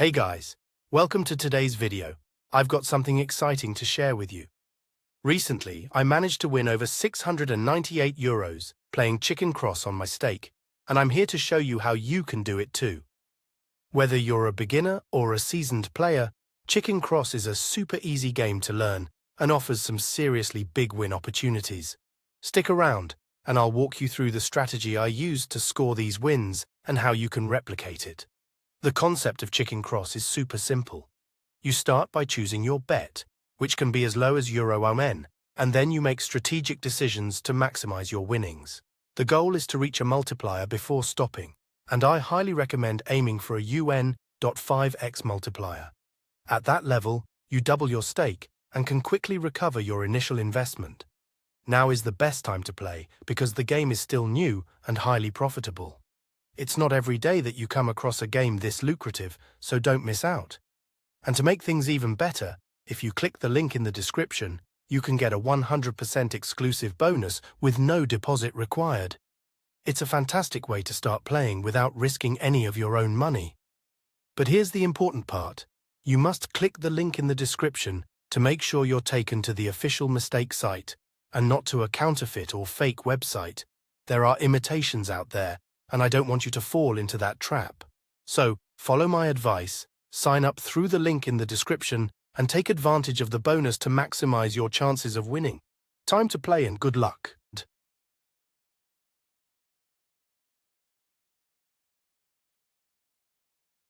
Hey guys, welcome to today's video. I've got something exciting to share with you. Recently, I managed to win over €698 playing Chicken Cross on Mystake, and I'm here to show you how you can do it too. Whether you're a beginner or a seasoned player, Chicken Cross is a super easy game to learn and offers some seriously big win opportunities. Stick around, and I'll walk you through the strategy I used to score these wins and how you can replicate it. The concept of Chicken Cross is super simple. You start by choosing your bet, which can be as low as €1, and then you make strategic decisions to maximize your winnings. The goal is to reach a multiplier before stopping, and I highly recommend aiming for a UN.5x multiplier. At that level, you double your stake and can quickly recover your initial investment. Now is the best time to play because the game is still new and highly profitable. It's not every day that you come across a game this lucrative, so don't miss out. And to make things even better, if you click the link in the description, you can get a 100% exclusive bonus with no deposit required. It's a fantastic way to start playing without risking any of your own money. But here's the important part. You must click the link in the description to make sure you're taken to the official Mystake site, and not to a counterfeit or fake website. There are imitations out there, and I don't want you to fall into that trap. So, follow my advice, sign up through the link in the description, and take advantage of the bonus to maximize your chances of winning. Time to play and good luck.